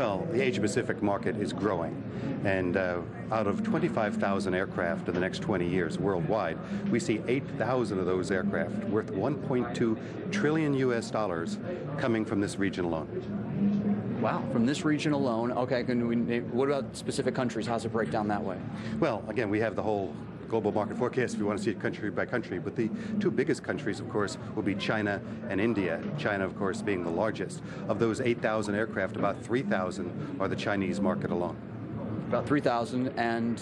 Well, the Asia-Pacific market is growing, and out of 25,000 aircraft in the next 20 years worldwide, we see 8,000 of those aircraft worth 1.2 trillion US dollars coming from this region alone. Wow, from this region alone. Okay, what about specific countries? How's it break down that way? Well, again, we have the whole global market forecast if you want to see it country by country, but the two biggest countries, of course, will be China and India. China, of course, being the largest. Of those 8,000 aircraft, about 3,000 are the Chinese market alone. About 3,000, and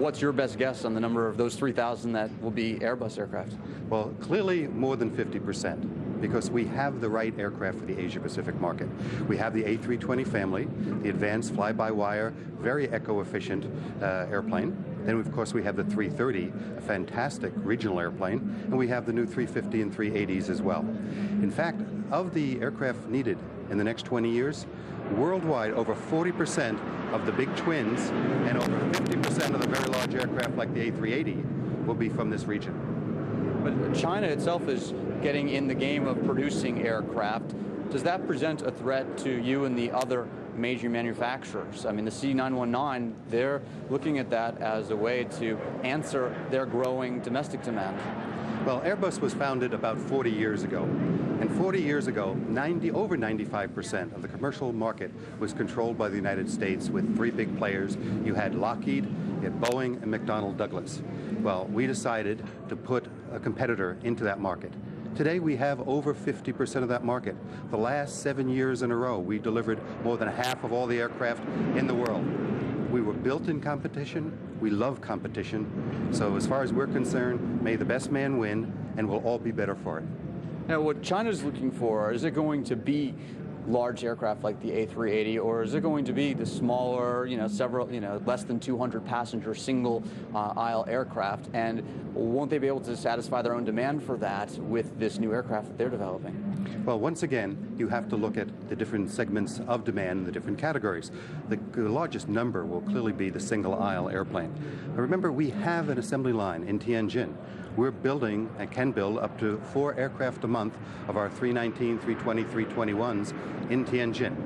what's your best guess on the number of those 3,000 that will be Airbus aircraft? Well, clearly more than 50%, because we have the right aircraft for the Asia-Pacific market. We have the A320 family, the advanced fly-by-wire, very eco-efficient airplane. Then, of course, we have the 330, a fantastic regional airplane, and we have the new 350 and 380s as well. In fact, of the aircraft needed in the next 20 years, worldwide, over 40% of the big twins and over 50% of the very large aircraft like the A380 will be from this region. But China itself is getting in the game of producing aircraft. Does that present a threat to you and the other major manufacturers? I mean, the C919, they're looking at that as a way to answer their growing domestic demand. Well, Airbus was founded about 40 years ago. And 40 years ago, over 95% of the commercial market was controlled by the United States with three big players. You had Lockheed, you had Boeing, and McDonnell Douglas. Well, we decided to put a competitor into that market. Today, we have over 50% of that market. The last 7 years in a row, we delivered more than half of all the aircraft in the world. We were built in competition. We love competition. So as far as we're concerned, may the best man win, and we'll all be better for it. Now, what China's looking for, is it going to be large aircraft like the A380, or is it going to be the smaller, less than 200 passenger single aisle aircraft? And won't they be able to satisfy their own demand for that with this new aircraft that they're developing? Well, once again, you have to look at the different segments of demand, the different categories. The largest number will clearly be the single aisle airplane. Remember, we have an assembly line in Tianjin. We're building and can build up to 4 aircraft a month of our 319, 320, 321s in Tianjin.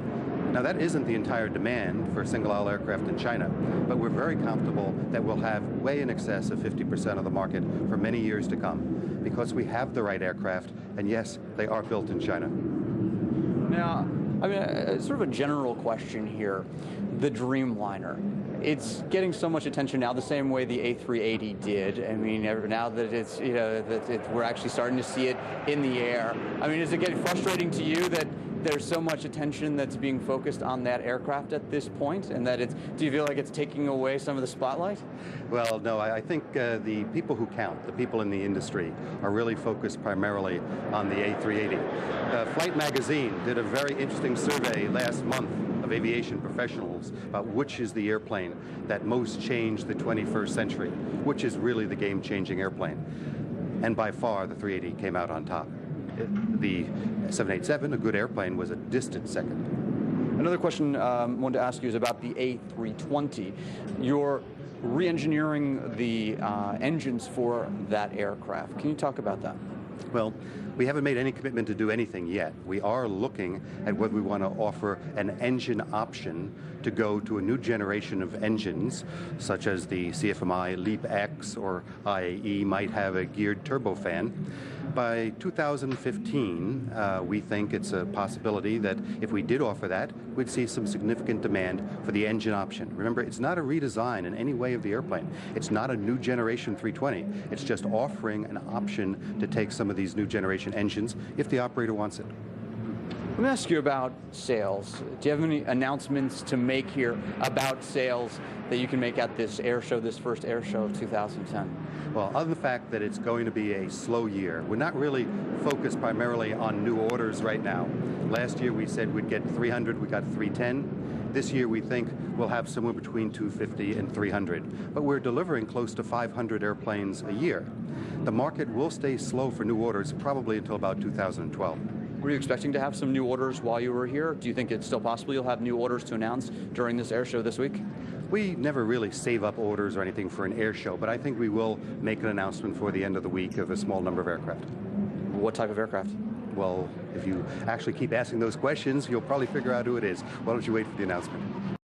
Now, that isn't the entire demand for single-aisle aircraft in China, but we're very comfortable that we'll have way in excess of 50% of the market for many years to come, because we have the right aircraft, and yes, they are built in China. Now, I mean, sort of a general question here. The Dreamliner. It's getting so much attention now, the same way the A380 did. I mean, now that it's, we're actually starting to see it in the air. I mean, is it getting frustrating to you that there's so much attention that's being focused on that aircraft at this point, and that do you feel like it's taking away some of the spotlight? Well, no, I think the people who count, the people in the industry, are really focused primarily on the A380. Flight Magazine did a very interesting survey last month of aviation professionals about which is the airplane that most changed the 21st century, which is really the game-changing airplane. And by far, the 380 came out on top. The 787, a good airplane, was a distant second. Another question I wanted to ask you is about the A320. You're re-engineering the engines for that aircraft. Can you talk about that? Well, we haven't made any commitment to do anything yet. We are looking at whether we want to offer an engine option to go to a new generation of engines, such as the CFMI LEAP X or IAE might have a geared turbofan. By 2015, we think it's a possibility that if we did offer that, we'd see some significant demand for the engine option. Remember, it's not a redesign in any way of the airplane. It's not a new generation 320. It's just offering an option to take some of these new generation engines if the operator wants it. Let me ask you about sales. Do you have any announcements to make here about sales that you can make at this air show, this first air show of 2010? Well, other than the fact that it's going to be a slow year, we're not really focused primarily on new orders right now. Last year we said we'd get 300, we got 310. This year we think we'll have somewhere between 250 and 300. But we're delivering close to 500 airplanes a year. The market will stay slow for new orders probably until about 2012. Were you expecting to have some new orders while you were here? Do you think it's still possible you'll have new orders to announce during this air show this week? We never really save up orders or anything for an air show, but I think we will make an announcement for the end of the week of a small number of aircraft. What type of aircraft? Well, if you actually keep asking those questions, you'll probably figure out who it is. Why don't you wait for the announcement?